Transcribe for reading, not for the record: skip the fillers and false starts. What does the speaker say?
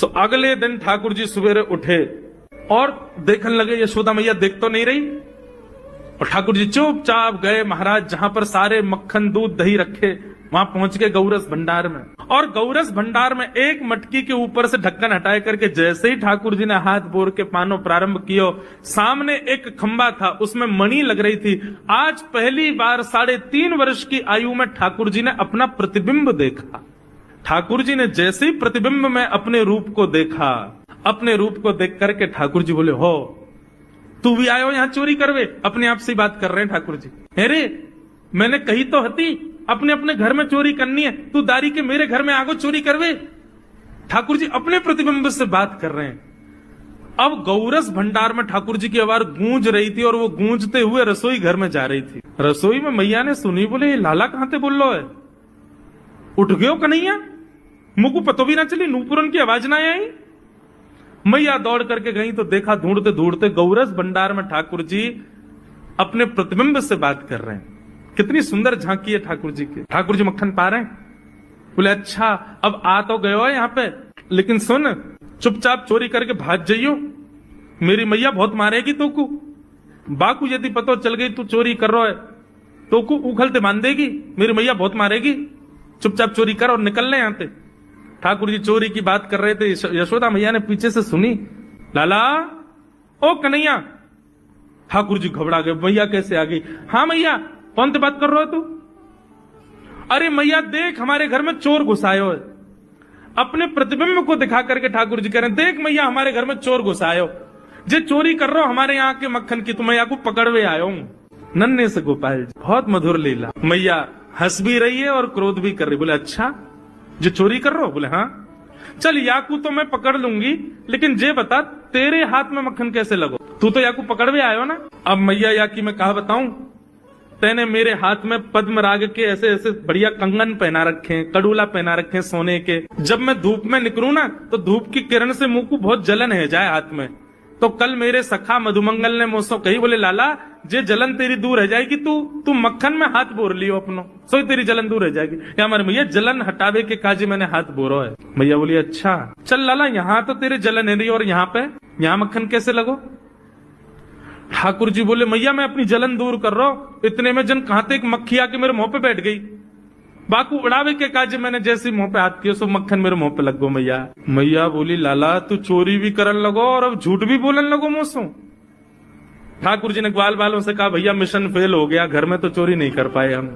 सो अगले दिन ठाकुर जी सवेरे उठे और देखने लगे यशोदा मैया देख तो नहीं रही, और ठाकुर जी चुपचाप गए महाराज जहां पर सारे मक्खन दूध दही रखे, वहां पहुंच के गौरस भंडार में। और गौरस भंडार में एक मटकी के ऊपर से ढक्कन हटाए करके जैसे ही ठाकुर जी ने हाथ बोर के पानो प्रारंभ किया, सामने एक खंबा था, उसमें मणि लग रही थी। आज पहली बार 3.5 वर्ष की आयु में ठाकुर जी ने अपना प्रतिबिंब देखा। ठाकुर जी ने जैसे ही प्रतिबिंब में अपने रूप को देखा, अपने रूप को देख करके ठाकुर जी बोले, हो तू भी आयो यहां चोरी करवे? अपने आप से बात कर रहे हैं ठाकुर जी। अरे मैंने कही तो हती अपने अपने घर में चोरी करनी है, तू दारी के मेरे घर में आगो चोरी करवे? ठाकुर जी अपने प्रतिबिंब से बात कर रहे हैं। अब गौरस भंडार में ठाकुर जी की आवाज गूंज रही थी और वो गूंजते हुए रसोई घर में जा रही थी। रसोई में मैया ने सुनी, बोले ये लाला कहां से बोल लो है? उठ गयो कन्हैया, मुझको पतो भी ना चली, नूपुरन की आवाज ना आई। मैया दौड़ करके गई तो देखा ढूंढते ढूंढते गौरस भंडार में ठाकुर जी अपने प्रतिबिंब से बात कर रहे हैं। कितनी सुंदर झांकी है ठाकुर जी की। ठाकुर जी मक्खन पा रहे हैं। बोले अच्छा अब आ तो गयो है यहाँ पे, लेकिन सुन चुपचाप चोरी करके भाग जाइयो, मेरी मैया बहुत मारेगी तो को। बाकू यदि पतो चल गई तू चोरी कर रहा है तो को उखलते बांध देगी, मेरी मैया बहुत मारेगी। चुपचाप चोरी कर और निकल ले यहाँ से। ठाकुर जी चोरी की बात कर रहे थे, यशोदा मैया ने पीछे से सुनी, लाला ओ कन्हैया। ठाकुर जी घबरा गए, मैया कैसे आ गई? हाँ मैया, कौन से बात कर रहे हो तू? अरे मैया देख हमारे घर में चोर घुसायो है। अपने प्रतिबिंब को दिखा करके ठाकुर जी कह रहे हैं, देख मैया हमारे घर में चोर घुसायो, जे चोरी कर रहे हो हमारे यहाँ के मक्खन की, तो मैया को पकड़वे आयो हूं। नन्हे से गोपाल जी, बहुत मधुर लीला। मैया हंस भी रही है और क्रोध भी कर रही। बोले अच्छा जो चोरी कर रहे हो? बोले हाँ। चल याकू तो मैं पकड़ लूंगी, लेकिन जे बता तेरे हाथ में मक्खन कैसे लगो? तू तो याकू पकड़वे आयो ना। अब मैया याकी मैं कहा बताऊं, तेने मेरे हाथ में पद्म राग के ऐसे ऐसे बढ़िया कंगन पहना रखे हैं, कड़ूला पहना रखे हैं सोने के। जब मैं धूप में निकलूं ना तो धूप की किरण से मुंह को बहुत जलन है जाए हाथ में। तो कल मेरे सखा मधुमंगल ने मुझसे कही, बोले लाला जे जलन तेरी दूर रह जाएगी, तू मक्खन में हाथ बोर लियो अपनो, सो तेरी जलन दूर रह जाएगी। या हमारे भैया जलन हटावे के काजी मैंने हाथ बोरो है। भैया बोली अच्छा चल लाला, यहाँ तो तेरी जलन है रही और यहाँ पे यहाँ मक्खन कैसे लगो? ठाकुर जी बोले मैया मैं अपनी जलन दूर कर रहा हूं। इतने में जन कहां तक मक्खी आके मेरे मुंह पे बैठ गई। बाकू उड़ावे के काज मैंने जैसे मुंह पे हाथ किया सो मक्खन मेरे मुंह पे लग गो। मैया बोली लाला तू चोरी भी करन लगो और अब झूठ भी बोलन लगो मुझसे। ठाकुर जी ने ग्वाल वालों से कहा भैया मिशन फेल हो गया, घर में तो चोरी नहीं कर पाए हम।